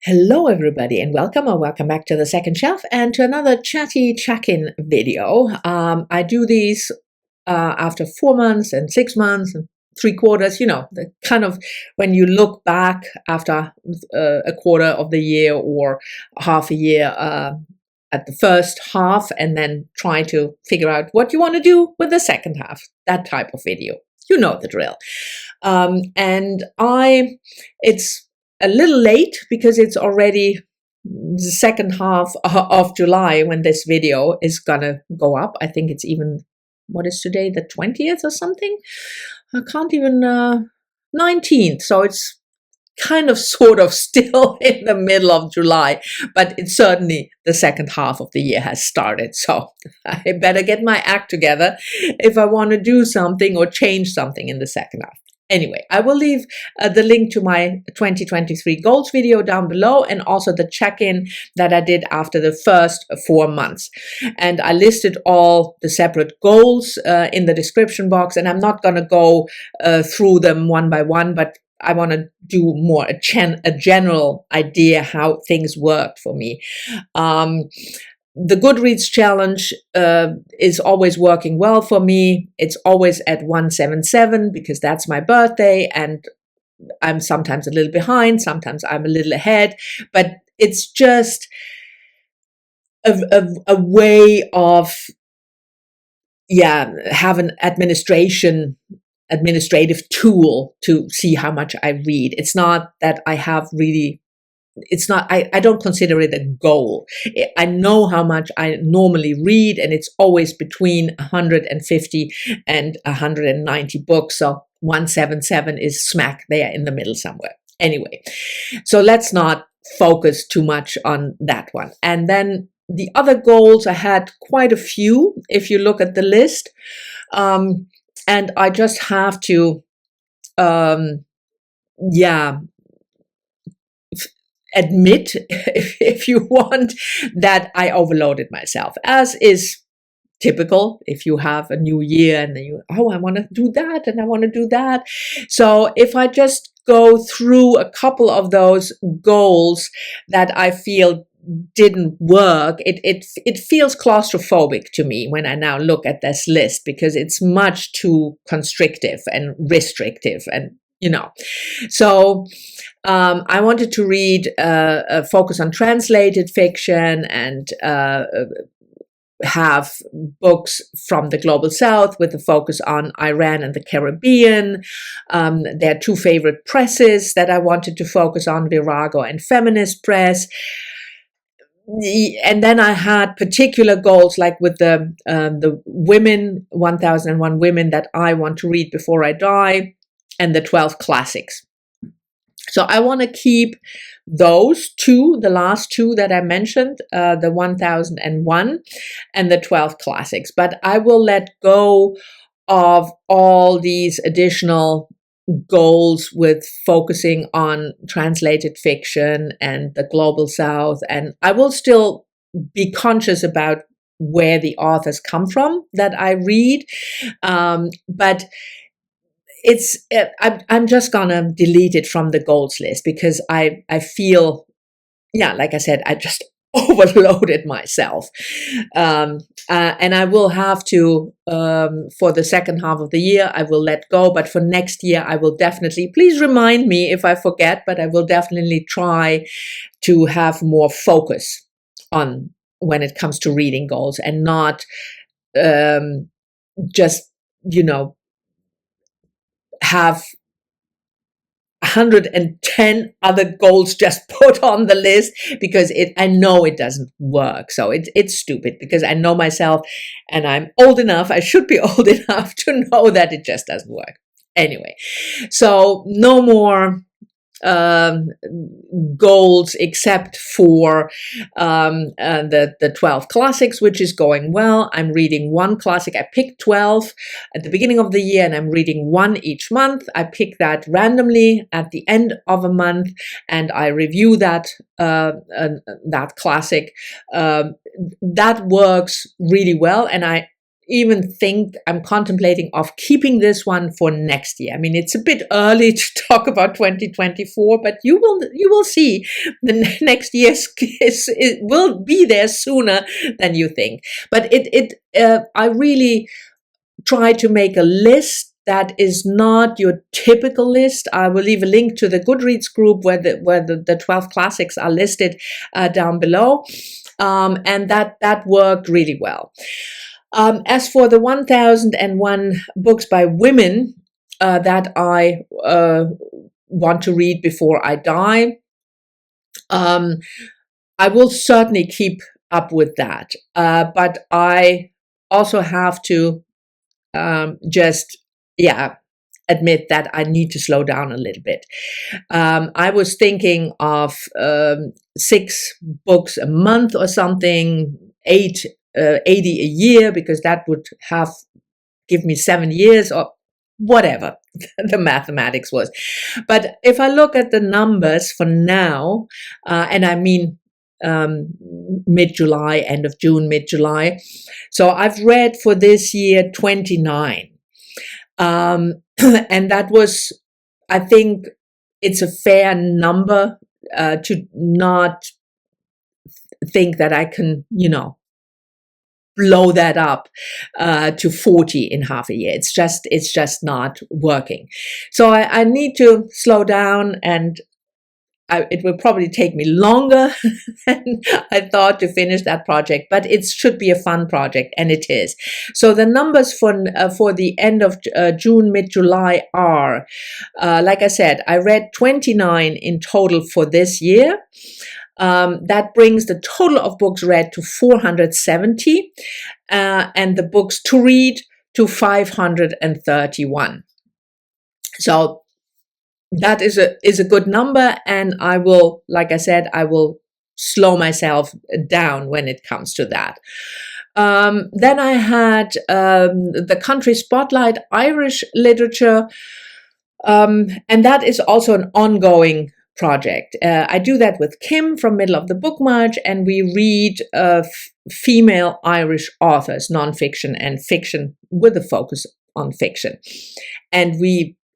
Hello everybody and welcome or welcome back to the second shelf and to another chatty check-in video. I do these after 4 months and 6 months and 3 quarters, the kind of when you look back after a quarter of the year or half a year at the first half and then try to figure out what you want to do with the second half, that type of video. You know the drill. It's a little late because it's already the second half of July when this video is gonna go up. I think it's even, what is today, the 20th or something? I can't even, 19th. So it's kind of sort of still in the middle of July, but it's certainly the second half of the year has started. So I better get my act together if I want to do something or change something in the second half. Anyway, I will leave the link to my 2023 goals video down below and also the check-in that I did after the first 4 months. And I listed all the separate goals in the description box, and I'm not going to go through them one by one, but I want to do more a general idea how things worked for me. The Goodreads challenge is always working well for me. It's always at 177 because that's my birthday, and I'm sometimes a little behind, sometimes I'm a little ahead, but it's just a way of, have an administrative tool to see how much I read. It's not that I have really, I don't consider it a goal. I know how much I normally read, and it's always between 150 and 190 books. So 177 is smack there in the middle somewhere. Anyway, so let's not focus too much on that one. And then the other goals, I had quite a few if you look at the list. And I just have to, admit, if you want, that I overloaded myself, as is typical if you have a new year and then I want to do that and I want to do that. So if I just go through a couple of those goals that I feel didn't work, it feels claustrophobic to me when I now look at this list because it's much too constrictive and restrictive, and so I wanted to read a focus on translated fiction and have books from the Global South with a focus on Iran and the Caribbean. There are 2 favorite presses that I wanted to focus on, Virago and Feminist Press. And then I had particular goals like with the women, 1001 women that I want to read before I die, and the 12 classics. So I want to keep those 2, the last 2 that I mentioned, the 1001 and the 12 classics. But I will let go of all these additional goals with focusing on translated fiction and the Global South. And I will still be conscious about where the authors come from that I read. But I'm just gonna delete it from the goals list because I feel, like I said, I just overloaded myself. And I will have to, for the second half of the year, I will let go. But for next year, I will definitely, please remind me if I forget, but I will definitely try to have more focus on when it comes to reading goals and not just, have 110 other goals just put on the list because I know it doesn't work. So it's stupid because I know myself and I'm old enough, I should be old enough to know that it just doesn't work. Anyway, so no more goals except for the 12 classics, which is going well. I'm reading 1 classic. I picked 12 at the beginning of the year and I'm reading 1 each month. I pick that randomly at the end of a month and I review that classic. That works really well, and even think I'm contemplating of keeping this one for next year. I mean, it's a bit early to talk about 2024, but you will see the next year it will be there sooner than you think. But I really try to make a list that is not your typical list. I will leave a link to the Goodreads group where the 12 classics are listed down below. And that worked really well. As for the 1001 books by women that I want to read before I die, I will certainly keep up with that. But I also have to admit that I need to slow down a little bit. I was thinking of 6 books a month or something, 80 a year, because that would give me 7 years or whatever the mathematics was. But if I look at the numbers for now, and I mean mid-July, end of June, mid-July. So I've read for this year 29. And that was, I think it's a fair number to not think that I can, blow that up to 40 in half a year. It's just not working. So I need to slow down, and it will probably take me longer than I thought to finish that project, but it should be a fun project, and it is. So the numbers for the end of June, mid-July are, like I said, I read 29 in total for this year. That brings the total of books read to 470, and the books to read to 531. So that is a good number, and I will, like I said, I will slow myself down when it comes to that. Then I had the Country Spotlight Irish Literature, and that is also an ongoing project. I do that with Kim from Middle of the Book March, and we read female Irish authors, nonfiction and fiction, with a focus on fiction. And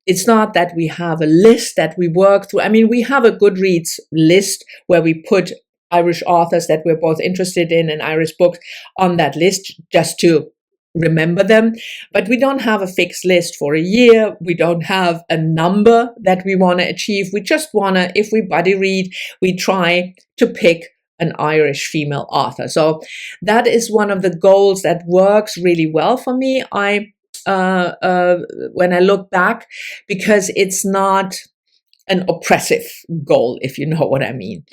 it's not that we have a list that we work through. I mean, we have a Goodreads list where we put Irish authors that we're both interested in and Irish books on that list just to remember them. But we don't have a fixed list for a year. We don't have a number that we want to achieve. We just want to, if we buddy read, we try to pick an Irish female author. So that is one of the goals that works really well for me. When I look back, because it's not an oppressive goal, if you know what I mean.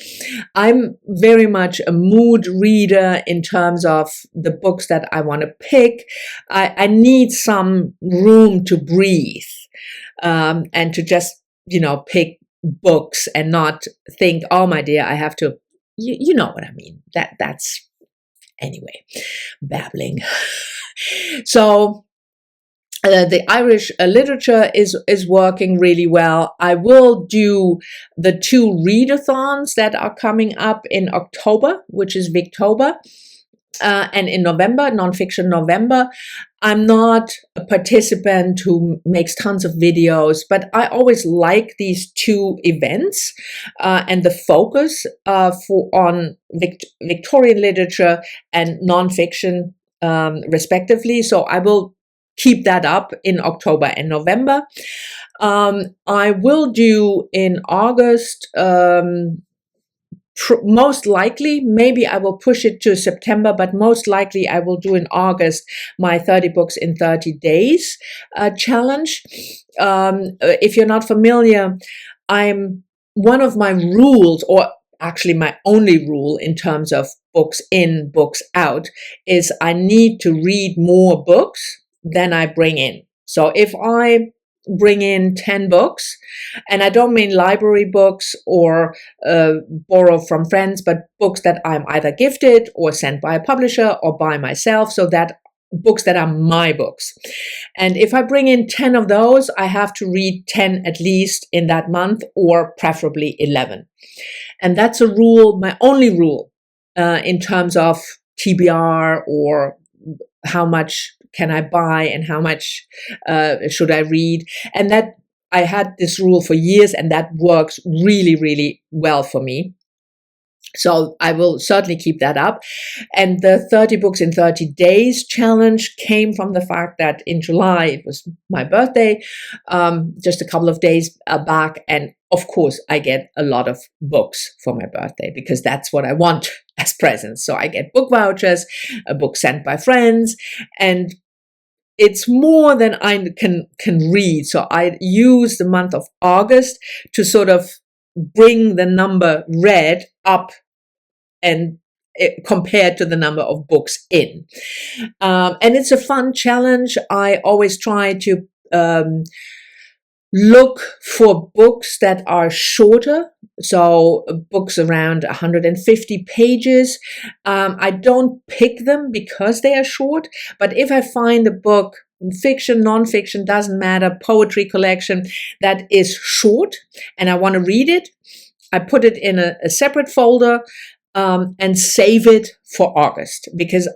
I'm very much a mood reader in terms of the books that I want to pick. I need some room to breathe, and to just, pick books and not think, oh my dear, I have to, you know what I mean. That's anyway, babbling. So the Irish literature is working really well. I will do the 2 readathons that are coming up in October, which is Victober, and in November, Nonfiction November. I'm not a participant who makes tons of videos, but I always like these 2 events and the focus on Victorian literature and nonfiction, respectively. So I will keep that up in October and November. I will do in August, most likely, maybe I will push it to September, but most likely I will do in August my 30 books in 30 days challenge. If you're not familiar, one of my rules, or actually my only rule in terms of books in, books out, is I need to read more books than I bring in. So if I bring in 10 books, and I don't mean library books or borrow from friends, but books that I'm either gifted or sent by a publisher or by myself, so that books that are my books. And if I bring in 10 of those, I have to read 10 at least in that month, or preferably 11. And that's a rule, my only rule, in terms of TBR or how much can I buy and how much should I read. And that I had this rule for years, and that works really, really well for me. So I will certainly keep that up. And the 30 books in 30 days challenge came from the fact that in July, it was my birthday, just a couple of days back. And of course, I get a lot of books for my birthday because that's what I want as presents. So I get book vouchers, a book sent by friends, and it's more than I can read. So I use the month of August to sort of bring the number read up and compared to the number of books in. And it's a fun challenge. I always try to look for books that are shorter. So books around 150 pages. I don't pick them because they are short, but if I find a book, fiction, nonfiction, doesn't matter, poetry collection that is short and I want to read it, I put it in a separate folder and save it for August, because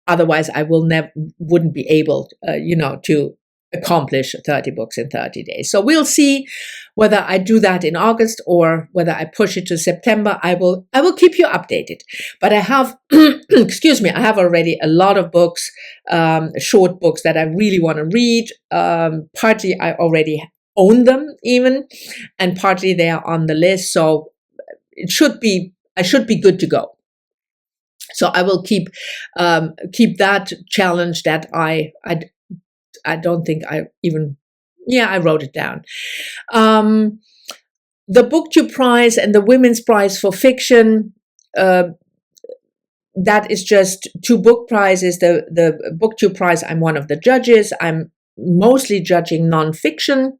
otherwise I wouldn't be able, to accomplish 30 books in 30 days. So we'll see whether I do that in August or whether I push it to September. I will keep you updated. But I have, excuse me, I have already a lot of books, short books that I really want to read. Partly I already own them even, and partly they are on the list. So I should be good to go. So I will keep that challenge that I don't think I wrote it down. The Booktubeprize and the Women's Prize for Fiction, that is just 2 book prizes. The Booktubeprize, I'm one of the judges. I'm mostly judging nonfiction.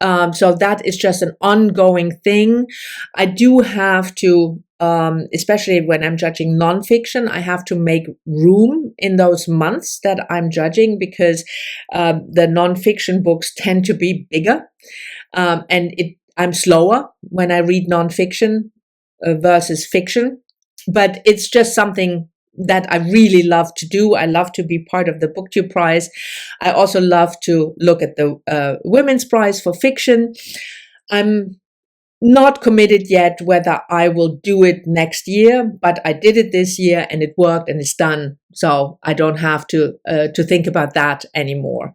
So that is just an ongoing thing. I do have to, especially when I'm judging nonfiction, I have to make room in those months that I'm judging, because the nonfiction books tend to be bigger, and I'm slower when I read nonfiction versus fiction. But it's just something that I really love to do. I love to be part of the Booktubeprize. I also love to look at the Women's Prize for Fiction. I'm not committed yet whether I will do it next year, but I did it this year and it worked and it's done. So I don't have to think about that anymore.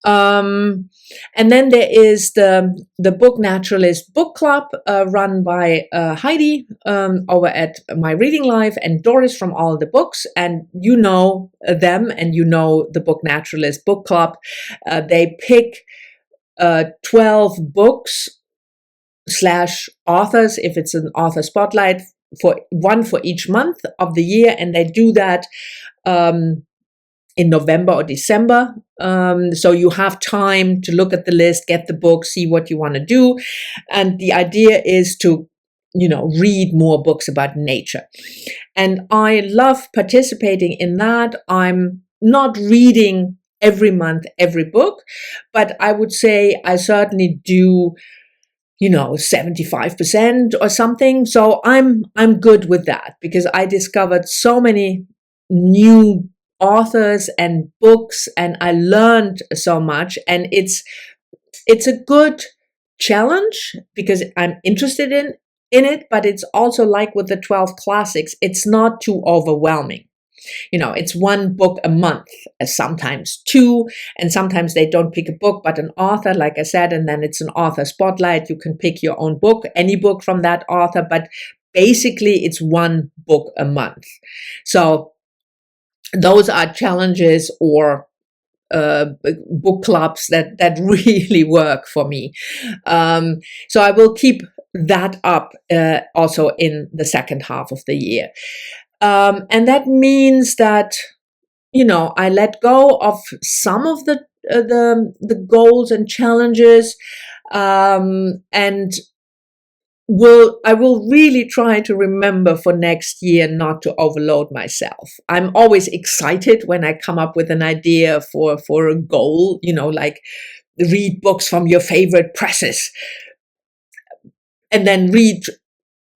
And then there is the Book Naturalist book club run by Heidi over at My Reading Life, and Doris from All the Books. And you know them, and you know the Book Naturalist book club. They pick 12 books / authors, if it's an author spotlight, for each month of the year, and they do that in November or December. So you have time to look at the list, get the book, see what you want to do. And the idea is to, read more books about nature. And I love participating in that. I'm not reading every month, every book, but I would say I certainly do 75% or something. So I'm good with that, because I discovered so many new authors and books, and I learned so much, and it's a good challenge because I'm interested in it, but it's also like with the 12 classics, it's not too overwhelming. It's 1 book a month, sometimes 2, and sometimes they don't pick a book, but an author, like I said, and then it's an author spotlight. You can pick your own book, any book from that author, but basically it's 1 book a month. So those are challenges or book clubs that really work for me. So I will keep that up also in the second half of the year. And that means that, I let go of some of the goals and challenges, and I will really try to remember for next year not to overload myself. I'm always excited when I come up with an idea for a goal, like read books from your favorite presses, and then read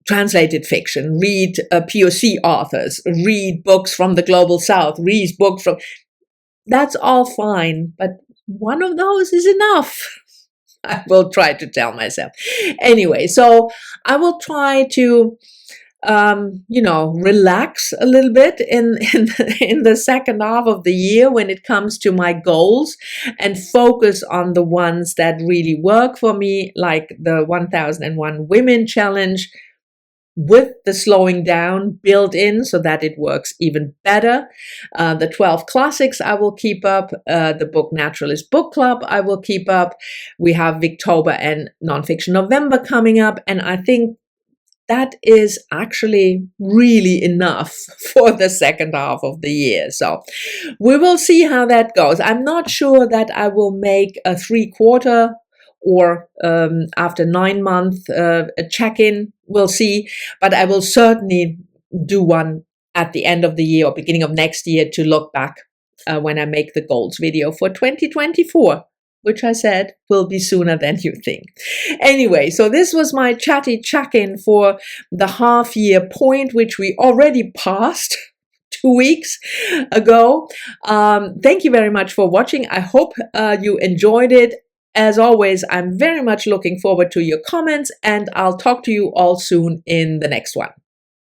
translated fiction, read PoC authors, read books from the Global South, read books from... that's all fine, but one of those is enough. I will try to tell myself. Anyway, so I will try to relax a little bit in the second half of the year when it comes to my goals, and focus on the ones that really work for me, like the 1001 Women Challenge, with the slowing down built in so that it works even better. The 12 classics I will keep up. The book Naturalist book club I will keep up. We have Victober and Nonfiction November coming up, and I think that is actually really enough for the second half of the year. So we will see how that goes. I'm not sure that I will make a 3/4 or after 9 months a check-in. We'll see, but I will certainly do one at the end of the year or beginning of next year to look back when I make the goals video for 2024. Which I said will be sooner than you think. Anyway, so this was my chatty check-in for the half-year point, which we already passed 2 weeks ago. Thank you very much for watching. I hope you enjoyed it. As always, I'm very much looking forward to your comments, and I'll talk to you all soon in the next one.